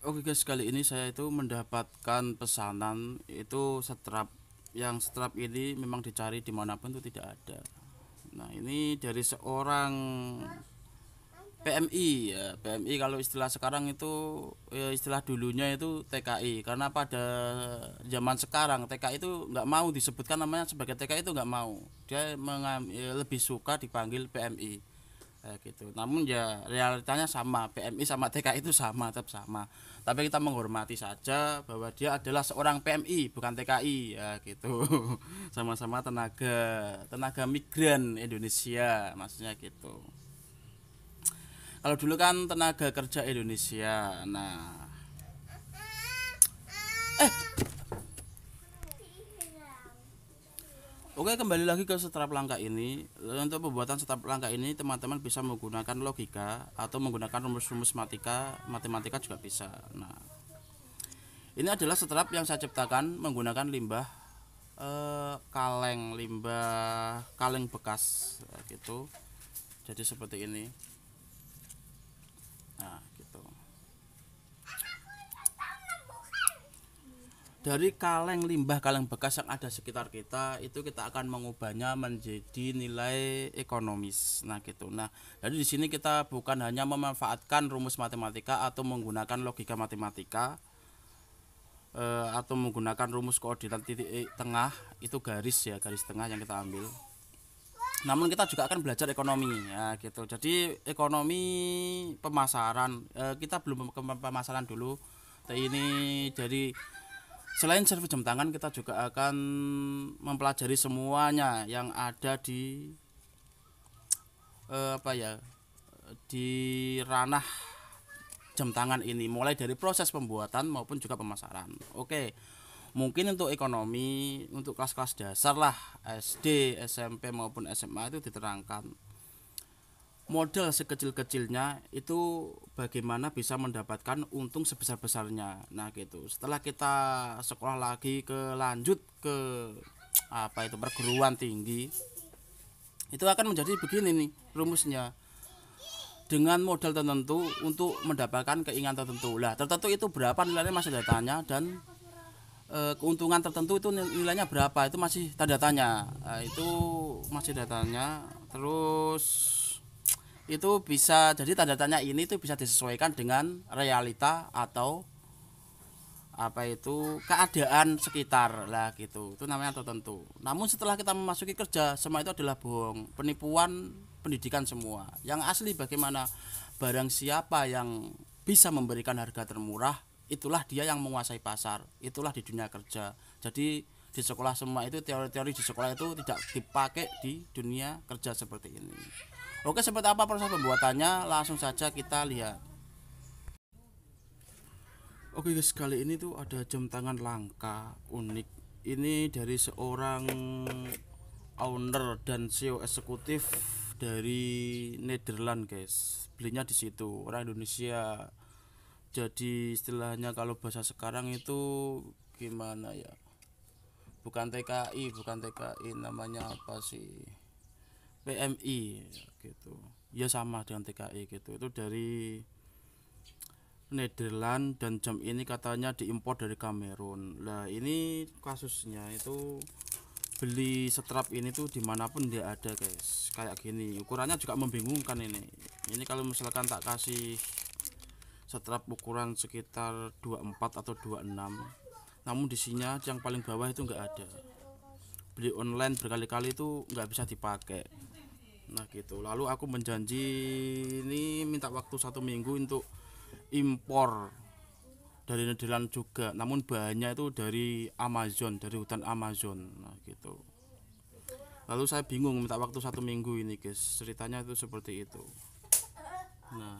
Oke guys, kali ini saya itu mendapatkan pesanan itu strap. Yang strap ini memang dicari dimanapun itu tidak ada. Nah, ini dari seorang PMI ya. PMI kalau istilah sekarang itu ya, istilah dulunya itu TKI, karena pada zaman sekarang TKI itu nggak mau disebutkan namanya sebagai TKI, itu nggak mau. Dia lebih suka dipanggil PMI gitu. Namun ya realitanya sama, PMI sama TKI itu sama, tetap sama. Tapi kita menghormati saja bahwa dia adalah seorang PMI bukan TKI ya gitu. Sama-sama tenaga tenaga migran Indonesia maksudnya gitu. Kalau dulu kan tenaga kerja Indonesia. Nah, oke, kembali lagi ke setrap langka ini. Untuk pembuatan setrap langka ini teman-teman bisa menggunakan logika atau menggunakan rumus-rumus matematika juga bisa. Nah, ini adalah setrap yang saya ciptakan menggunakan limbah kaleng bekas gitu. Jadi seperti ini. Nah, gitu. Dari kaleng bekas yang ada sekitar kita itu kita akan mengubahnya menjadi nilai ekonomis. Nah, gitu. Nah, jadi di sini kita bukan hanya memanfaatkan rumus matematika atau menggunakan logika matematika, atau menggunakan rumus koordinat titik tengah, itu garis ya, garis tengah yang kita ambil. Namun kita juga akan belajar ekonomi ya gitu. Jadi ekonomi pemasaran, kita belum ke pemasaran dulu. Ini dari selain servis jam tangan, kita juga akan mempelajari semuanya yang ada di apa ya, di ranah jam tangan ini, mulai dari proses pembuatan maupun juga pemasaran. Oke, mungkin untuk ekonomi untuk kelas-kelas dasar lah, SD, SMP maupun SMA itu diterangkan modal sekecil-kecilnya itu bagaimana bisa mendapatkan untung sebesar-besarnya. Nah gitu, setelah kita sekolah lagi ke lanjut ke apa itu perguruan tinggi, itu akan menjadi begini nih rumusnya. Dengan modal tertentu untuk mendapatkan keinginan tertentu, lah tertentu itu berapa nilainya masih datanya, dan keuntungan tertentu itu nilainya berapa itu masih tanda tanya. Itu masih datanya. Terus itu bisa jadi tanda tanya ini tuh bisa disesuaikan dengan realita atau apa itu keadaan sekitar lah gitu, itu namanya tertentu. Namun setelah kita memasuki kerja, semua itu adalah bohong, penipuan pendidikan semua. Yang asli bagaimana, barang siapa yang bisa memberikan harga termurah, itulah dia yang menguasai pasar, itulah di dunia kerja. Jadi di sekolah semua itu, teori-teori di sekolah itu tidak dipakai di dunia kerja seperti ini. Oke, seperti apa proses pembuatannya, langsung saja kita lihat. Oke guys, kali ini tuh ada jam tangan langka unik. Ini dari seorang owner dan CEO eksekutif dari Nederland guys. Belinya di situ, orang Indonesia. Jadi istilahnya kalau bahasa sekarang itu gimana ya? Bukan TKI, namanya apa sih? PMI gitu. Ya sama dengan TKI gitu. Itu dari Nederland, dan jam ini katanya diimpor dari Kamerun. Nah ini kasusnya itu beli strap ini tuh dimanapun dia ada guys, kayak gini. Ukurannya juga membingungkan ini kalau misalkan tak kasih strap ukuran sekitar 24 atau 26, namun di sini yang paling bawah itu nggak ada. Beli online berkali-kali itu nggak bisa dipakai. Nah gitu, lalu aku menjanji ini minta waktu 1 minggu untuk impor dari Nederland juga, namun bahannya itu dari Amazon, dari hutan Amazon. Nah gitu, lalu saya bingung minta waktu 1 minggu ini guys, ceritanya itu seperti itu. Nah,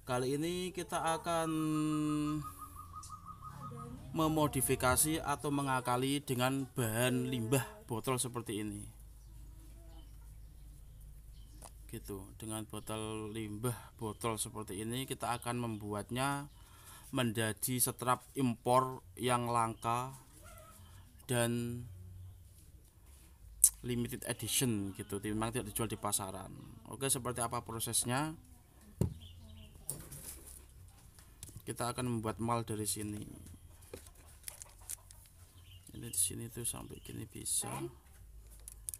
kali ini kita akan memodifikasi atau mengakali dengan bahan limbah botol seperti ini gitu. Dengan botol limbah botol seperti ini kita akan membuatnya menjadi strap impor yang langka dan limited edition gitu, memang tidak dijual di pasaran. Oke, seperti apa prosesnya? Kita akan membuat mal dari sini. Ini di sini tuh sampai gini bisa.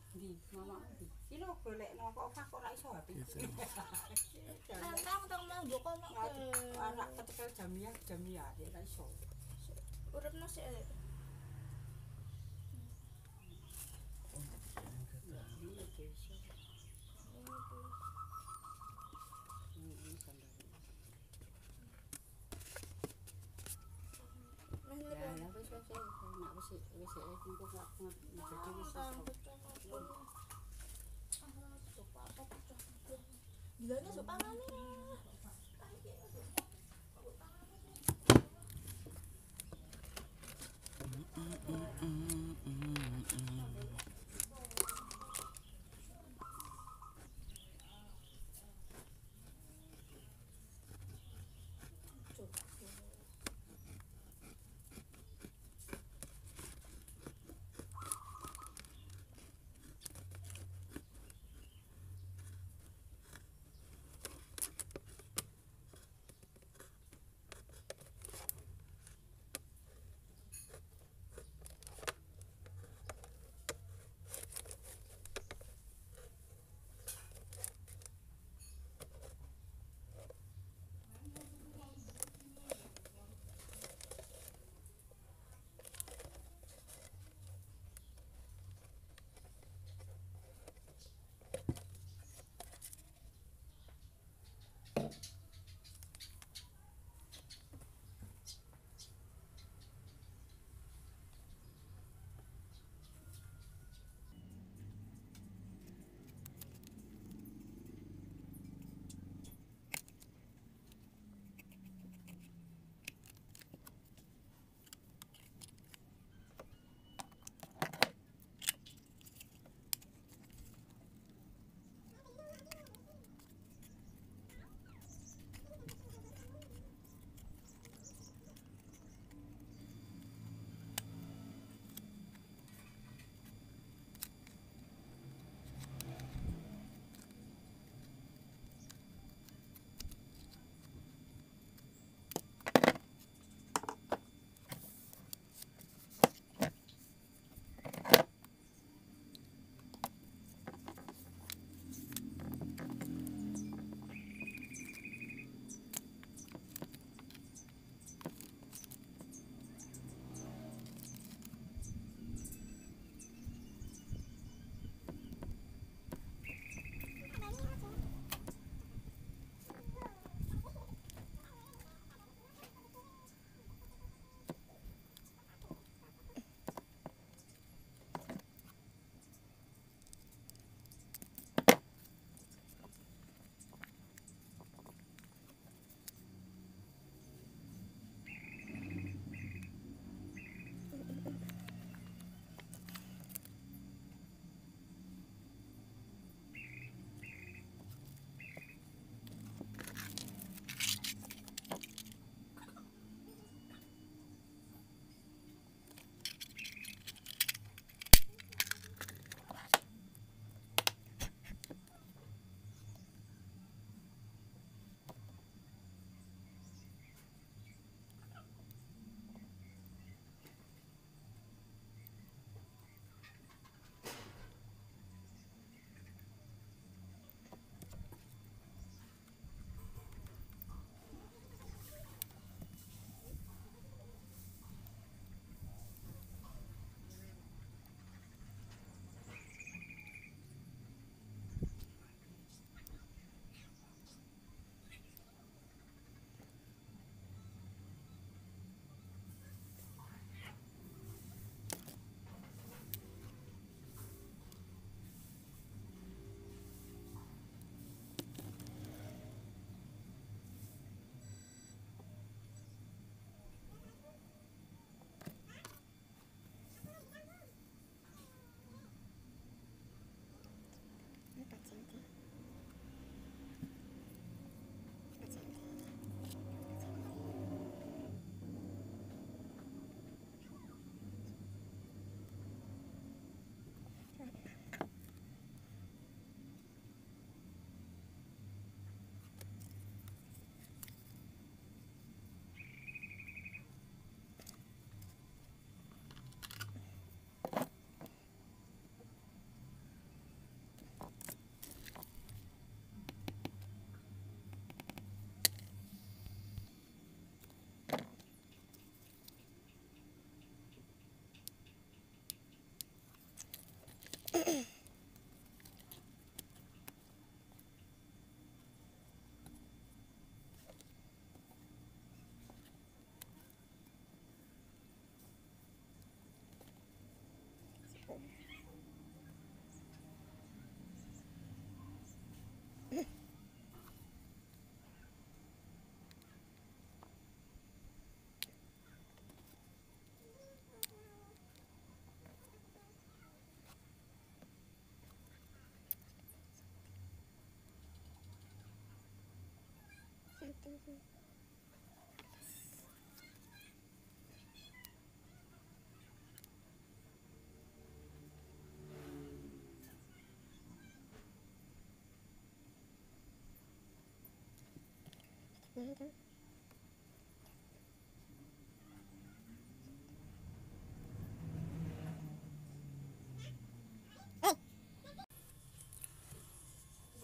Di mama di. Iki lho golekno kok ora iso HP. Gitu. Tang Joko nek Anak ketekel Jamia ya ora iso. uripno sik. Gilanya sok pangane.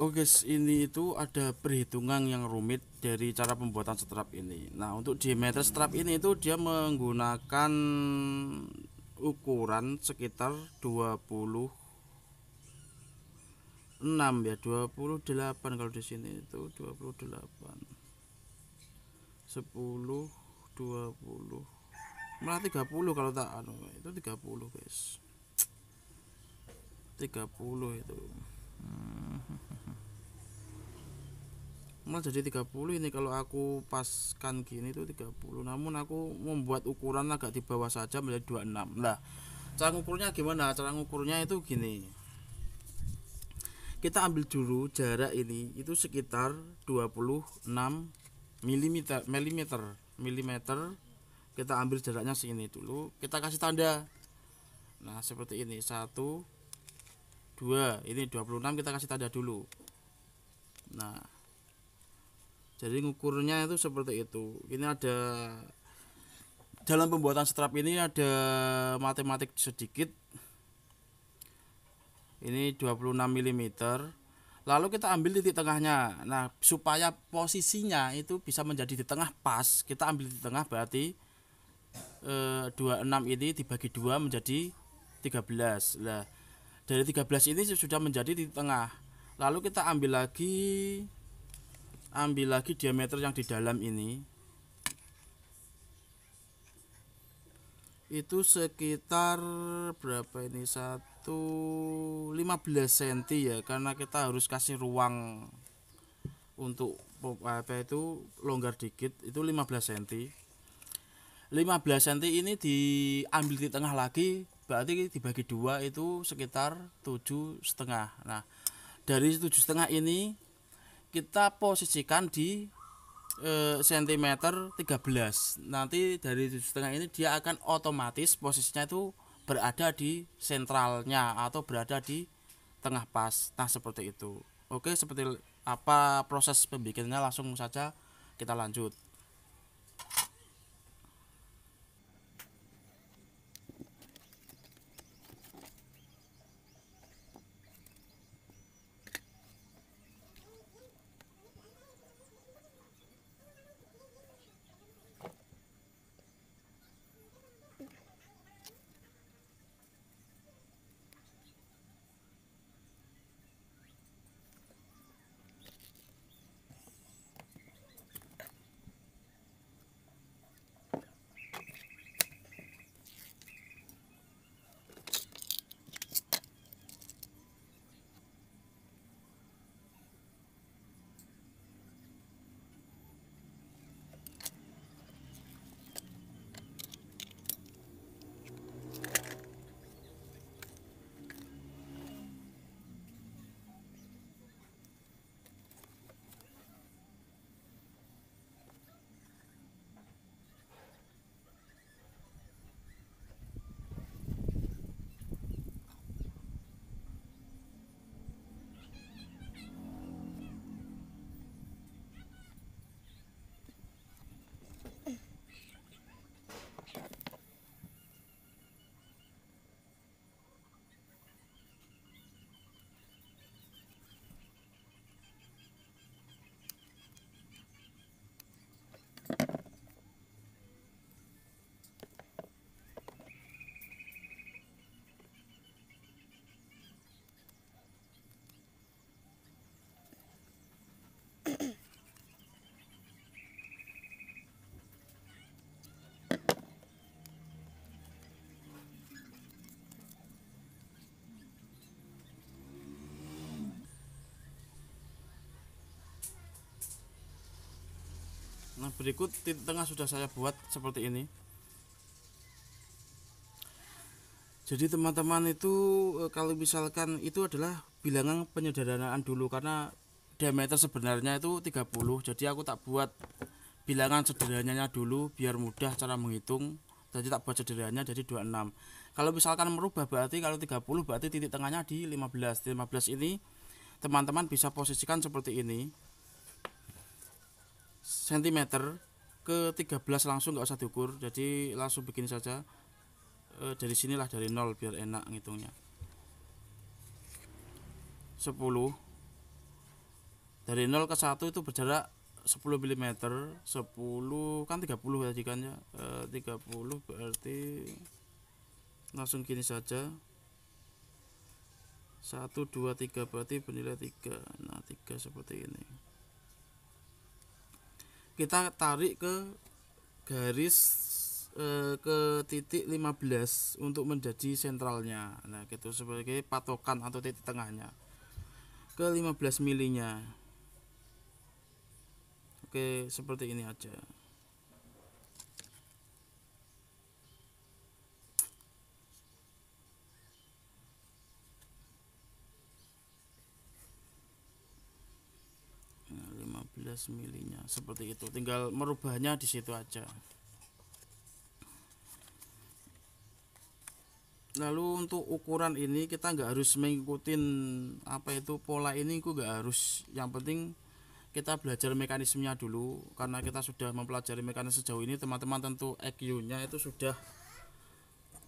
Oke, ini itu ada perhitungan yang rumit dari cara pembuatan strap ini. Nah, untuk diameter strap ini itu dia menggunakan ukuran sekitar 26 ya, 28 kalau di sini itu 28. 10 20 malah 30 kalau tak anu itu 30 guys, 30 itu malah jadi 30 ini kalau aku paskan gini itu 30, namun aku membuat ukuran agak di bawah saja menjadi 26. Nah, cara ngukurnya gimana? Cara ngukurnya itu gini, kita ambil dulu jarak ini itu sekitar 26 mm. Kita ambil jaraknya segini dulu, kita kasih tanda. Nah, seperti ini 1 2, ini 26 kita kasih tanda dulu. Nah, jadi ngukurnya itu seperti itu. Ini ada dalam pembuatan strap ini ada matematik sedikit. Ini 26 mm. Lalu kita ambil titik tengahnya. Nah, supaya posisinya itu bisa menjadi di tengah pas, kita ambil di tengah, berarti 26 ini dibagi 2 menjadi 13. Nah, dari 13 ini sudah menjadi di tengah. Lalu kita ambil lagi diameter yang di dalam ini. Itu sekitar berapa ini? 15 cm ya, karena kita harus kasih ruang untuk apa itu longgar dikit, itu 15 cm. 15 cm ini diambil di tengah lagi, berarti dibagi 2 itu sekitar 7,5. Nah, dari 7,5 ini kita posisikan di sentimeter 13. Nanti dari 7,5 ini dia akan otomatis posisinya itu berada di sentralnya atau berada di tengah pas. Nah, seperti itu. Oke, seperti apa proses pembikinannya, langsung saja kita lanjut. Nah, berikut titik tengah sudah saya buat seperti ini. Jadi teman-teman itu kalau misalkan itu adalah bilangan penyederhanaan dulu, karena diameter sebenarnya itu 30, jadi aku tak buat bilangan sederhananya dulu biar mudah cara menghitung. Jadi tak buat sederhananya jadi 26. Kalau misalkan merubah berarti kalau 30 berarti titik tengahnya di 15. Di 15 ini teman-teman bisa posisikan seperti ini. Sentimeter ke 13 langsung nggak usah diukur, jadi langsung begini saja. Dari sinilah dari 0 biar enak ngitungnya. 10 dari 0 ke 1 itu berjarak 10 mm. 10 kan 30 tadi kan ya. 30 berarti langsung gini saja. 1 2 3 berarti bernilai 3. Nah 3 seperti ini. Kita tarik ke garis ke titik 15 untuk menjadi sentralnya. Nah gitu sebagai patokan atau titik tengahnya ke 15 milinya. Oke, seperti ini aja. Nah, 15 milinya seperti itu, tinggal merubahnya di situ aja. Lalu untuk ukuran ini kita nggak harus mengikuti apa itu pola ini, nggak harus. Yang penting kita belajar mekanismenya dulu, karena kita sudah mempelajari mekanisme sejauh ini, teman-teman tentu EQ-nya itu sudah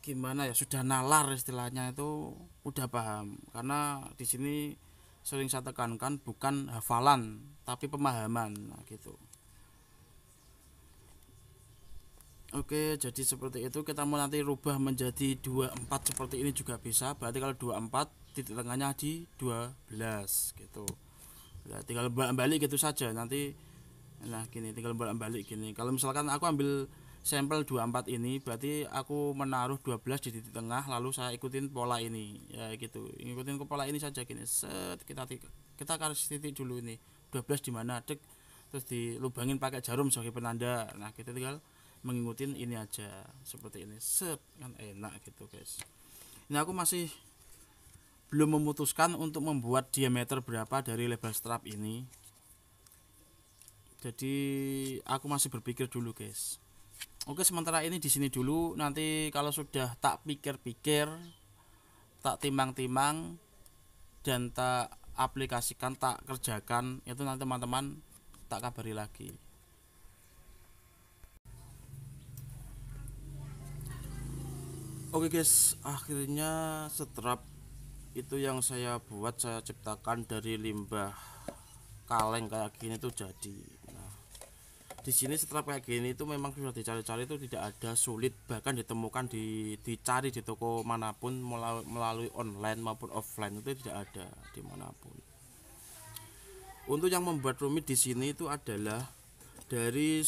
gimana ya, sudah nalar istilahnya, itu udah paham. Karena di sini sering saya tekankan bukan hafalan tapi pemahaman. Nah, gitu. Oke, jadi seperti itu. Kita mau nanti rubah menjadi 24 seperti ini juga bisa. Berarti kalau 24 titik tengahnya di 12 gitu. Nah, tinggal balik gitu saja nanti. Nah, gini, tinggal balik gini. Kalau misalkan aku ambil sampel 24 ini, berarti aku menaruh 12 di titik tengah, lalu saya ikutin pola ini. Ya gitu. Ikutin ke pola ini saja gini. Set, kita kasih titik dulu ini. 12 di mana? Dek. Terus dilubangin pakai jarum sebagai penanda. Nah, kita tinggal mengikuti ini aja seperti ini. Set, kan enak gitu guys. Ini aku masih belum memutuskan untuk membuat diameter berapa dari label strap ini, jadi aku masih berpikir dulu guys. Oke, sementara ini di sini dulu. Nanti kalau sudah tak pikir-pikir, tak timbang-timbang, dan tak aplikasikan, tak kerjakan, itu nanti teman-teman tak kabari lagi. Oke guys, akhirnya strap itu yang saya buat, saya ciptakan dari limbah kaleng kayak gini tuh jadi. Nah, di sini strap kayak gini itu memang sudah dicari-cari itu tidak ada, sulit, bahkan ditemukan dicari di toko manapun melalui online maupun offline itu tidak ada dimanapun. Untuk yang membuat rumit di sini itu adalah dari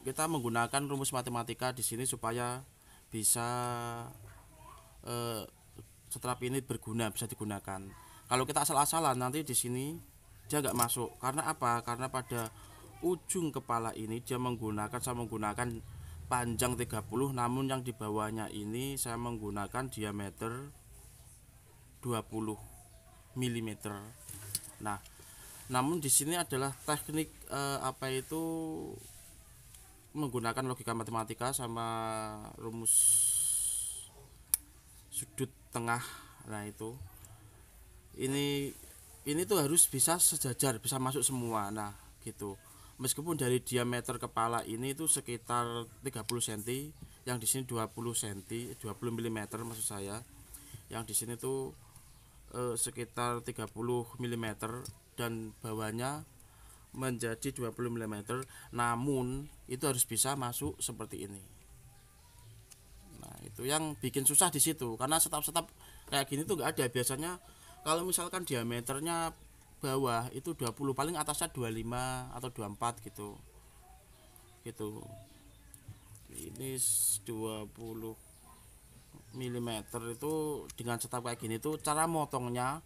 kita menggunakan rumus matematika di sini supaya bisa strap ini berguna, bisa digunakan. Kalau kita asal-asalan nanti di sini dia nggak masuk. Karena apa? Karena pada ujung kepala ini saya menggunakan panjang 30, namun yang di bawahnya ini saya menggunakan diameter 20 mm. Nah, namun di sini adalah teknik apa itu menggunakan logika matematika sama rumus sudut tengah. Nah, itu ini tuh harus bisa sejajar, bisa masuk semua. Nah, gitu. Meskipun dari diameter kepala ini itu sekitar 30 cm, yang di sini 20 cm, 20 mm maksud saya. Yang di sini tuh sekitar 30 mm dan bawahnya menjadi 20 mm. Namun itu harus bisa masuk seperti ini. Nah, itu yang bikin susah di situ, karena setap-setap kayak gini tuh nggak ada. Biasanya kalau misalkan diameternya bawah itu 20, paling atasnya 25 atau 24 gitu. Ini 20 mm itu dengan setap kayak gini tuh cara motongnya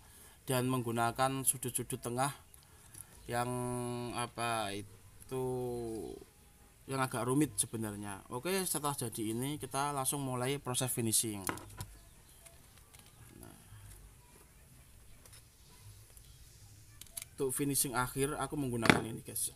dan menggunakan sudut-sudut tengah yang apa itu yang agak rumit sebenarnya. Oke, setelah jadi ini kita langsung mulai proses finishing. untuk finishing akhir aku menggunakan ini guys.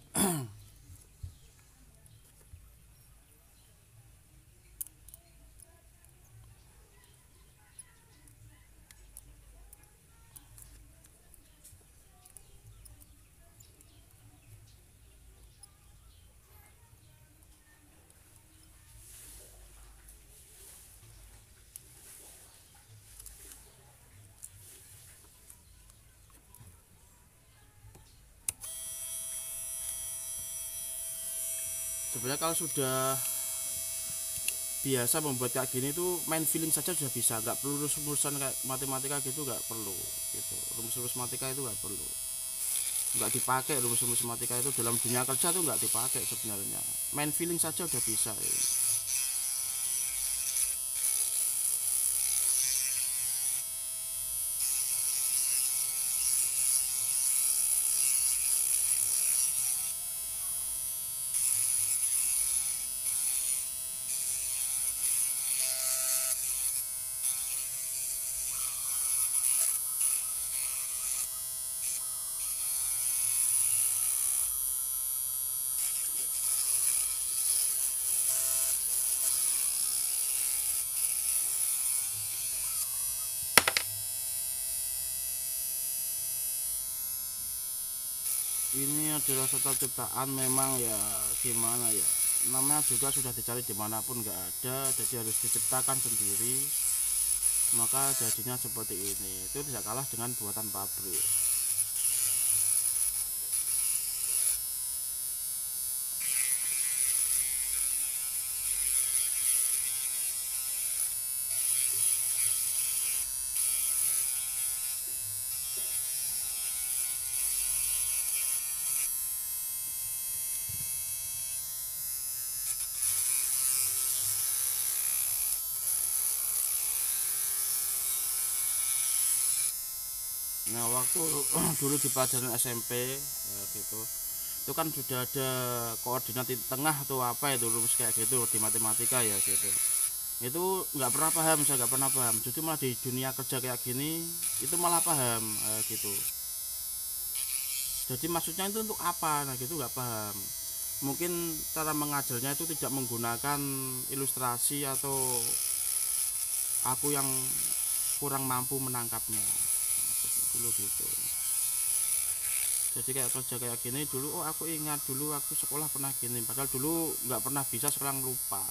Sebenarnya kalau sudah biasa membuat kayak gini tuh main feeling saja sudah bisa, nggak perlu rumus-rumusan kayak matematika gitu, nggak perlu gitu. Rumus-rumus matematika itu nggak perlu, nggak dipakai rumus-rumus matematika itu dalam dunia kerja tuh nggak dipakai sebenarnya. Main feeling saja udah bisa ya. Ini adalah satu ciptaan memang ya, gimana ya, namanya juga sudah dicari dimanapun nggak ada, jadi harus diciptakan sendiri, maka jadinya seperti ini. Itu tidak kalah dengan buatan pabrik. Nah waktu dulu di pelajaran SMP gitu, itu kan sudah ada koordinat di tengah atau apa itu, rumus kayak gitu di matematika ya gitu. Itu nggak pernah paham, saya nggak pernah paham, jadi malah di dunia kerja kayak gini itu malah paham gitu. Jadi maksudnya itu untuk apa, nah gitu nggak paham. Mungkin cara mengajarnya itu tidak menggunakan ilustrasi, atau aku yang kurang mampu menangkapnya dulu gitu. Jadi kayak kerja kayak gini dulu, oh aku ingat dulu aku sekolah pernah gini, padahal dulu nggak pernah bisa, sekarang lupa.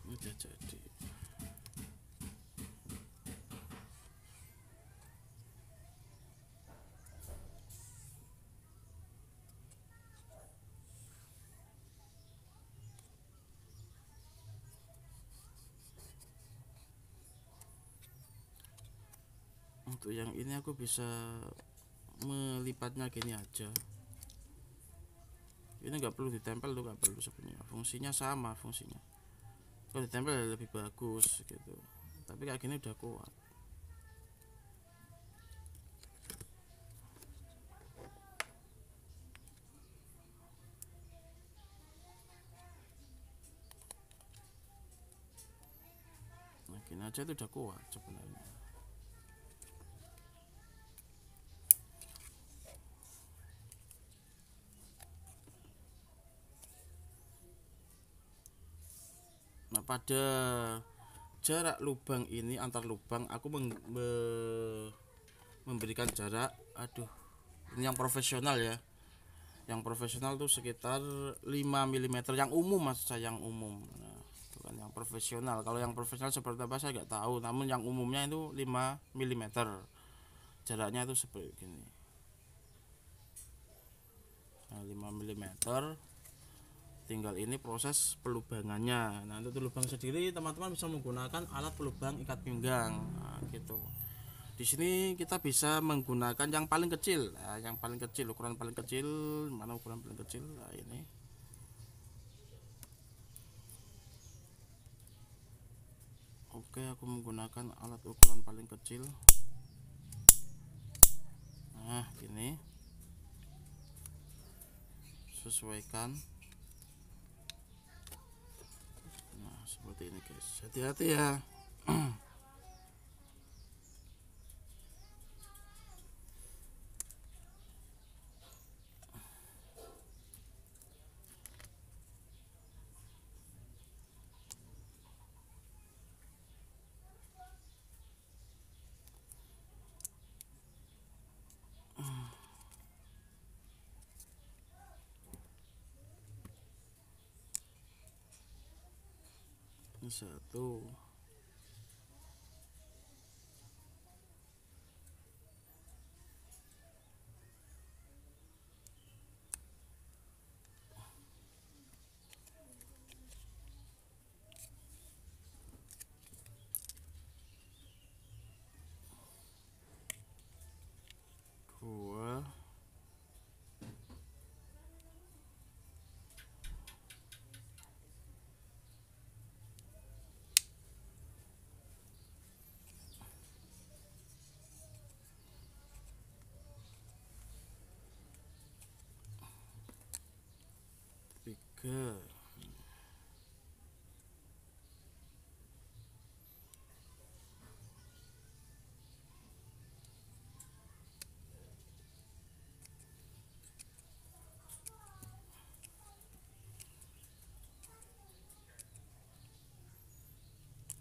Udah jadi. Untuk yang ini aku bisa melipatnya gini aja. Ini nggak perlu ditempel tuh, nggak perlu sebenarnya, fungsinya sama fungsinya. Kalau ditempel lebih bagus gitu, tapi kayak gini udah kuat. Nah gini aja itu udah kuat sebenarnya. Nah pada jarak lubang ini, antar lubang aku memberikan jarak, aduh Ini yang profesional ya. Yang profesional tuh sekitar 5 mm, yang umum mas saya, yang umum. Nah, itu kan yang profesional. Kalau yang profesional seperti apa saya nggak tahu, namun yang umumnya itu 5 mm. Jaraknya itu seperti ini. Nah, 5 mm. Tinggal ini proses pelubangannya. Nah, untuk lubang sendiri teman-teman bisa menggunakan alat pelubang ikat pinggang. Nah, gitu. Di sini kita bisa menggunakan yang paling kecil. Nah, yang paling kecil, ukuran paling kecil, mana ukuran paling kecil? Nah, ini. Oke, aku menggunakan alat ukuran paling kecil. Nah, gini. Sesuaikan. Nah, seperti ini guys. Hati-hati ya. Ini satu. Dua. Tiga.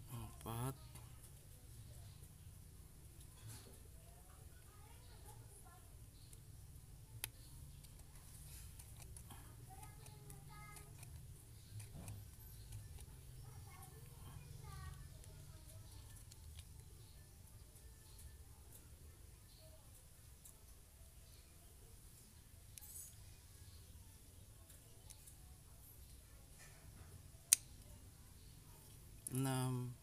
Empat. Enam.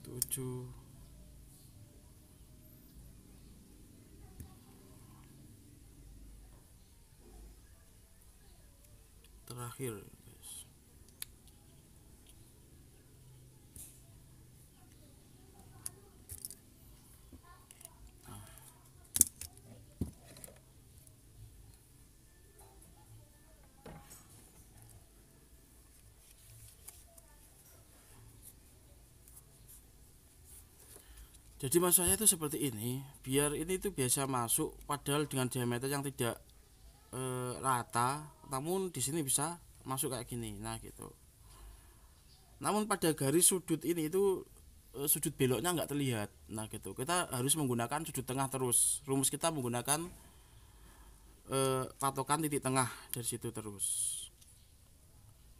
Tujuh. Terakhir guys. Jadi maksud saya itu seperti ini, biar ini itu biasa masuk, padahal dengan diameter yang tidak rata, namun di sini bisa masuk kayak gini. Nah gitu. Namun pada garis sudut ini itu sudut beloknya nggak terlihat. Nah gitu. Kita harus menggunakan sudut tengah terus. Rumus kita menggunakan patokan titik tengah dari situ terus.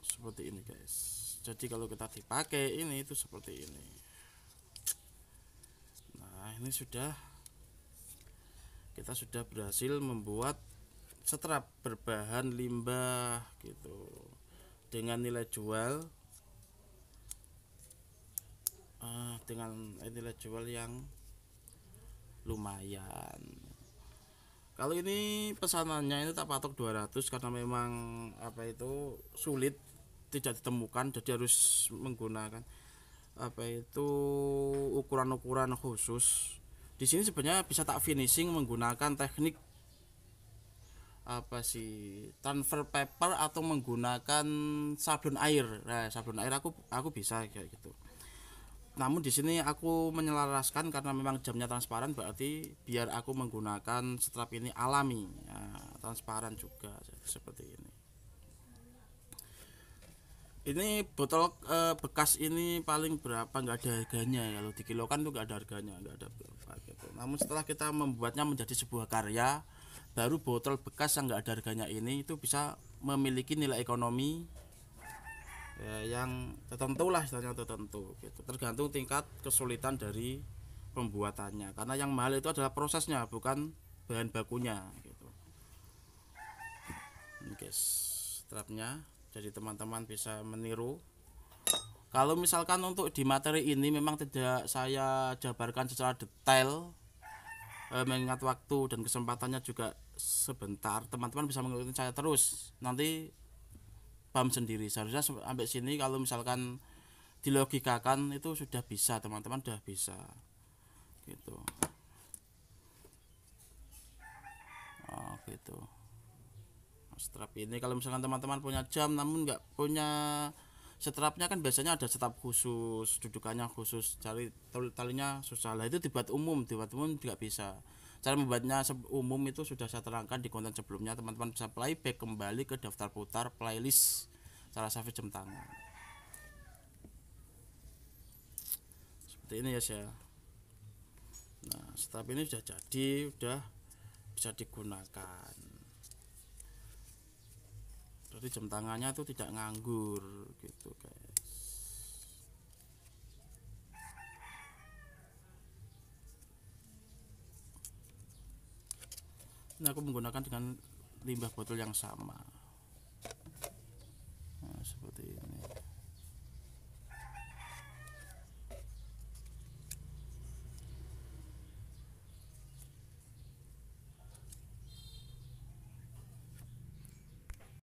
Seperti ini guys. Jadi kalau kita dipakai ini itu seperti ini. Ini kita sudah berhasil membuat strap berbahan limbah gitu dengan nilai jual yang lumayan. Kalau ini pesanannya ini tak patok 200 karena memang sulit, tidak ditemukan, jadi harus menggunakan ukuran-ukuran khusus. Di sini sebenarnya bisa tak finishing menggunakan teknik transfer paper atau menggunakan sablon air. Nah, sablon air aku bisa kayak gitu. namun di sini aku menyelaraskan karena memang jamnya transparan, berarti biar aku menggunakan strap ini alami, nah, transparan juga seperti ini. Ini botol bekas ini paling berapa, nggak ada harganya, kalau dikilokan tuh nggak ada harganya, nggak ada berapa gitu. Namun setelah kita membuatnya menjadi sebuah karya, baru botol bekas yang nggak ada harganya ini itu bisa memiliki nilai ekonomi ya, yang tertentu lah, istilahnya tertentu gitu, tergantung tingkat kesulitan dari pembuatannya, karena yang mahal itu adalah prosesnya, bukan bahan bakunya gitu. Ini guys strapnya, jadi teman-teman bisa meniru. Kalau misalkan untuk di materi ini memang tidak saya jabarkan secara detail, mengingat waktu dan kesempatannya juga sebentar, teman-teman bisa mengikuti saya terus, nanti paham sendiri. Seharusnya sampai sini kalau misalkan dilogikakan itu sudah bisa, teman-teman sudah bisa gitu. Oh gitu. Strap ini kalau misalkan teman-teman punya jam namun nggak punya strapnya, kan biasanya ada strap khusus, dudukannya khusus, cari talinya susah lah, itu dibuat umum nggak bisa. Cara membuatnya umum itu sudah saya terangkan di konten sebelumnya, teman-teman bisa playback kembali ke daftar putar playlist cara service jam tangan. Seperti ini ya saya. Nah strap ini sudah jadi, sudah bisa digunakan. Jadi jam tangannya itu tidak nganggur gitu guys. Ini aku menggunakan dengan limbah botol yang sama.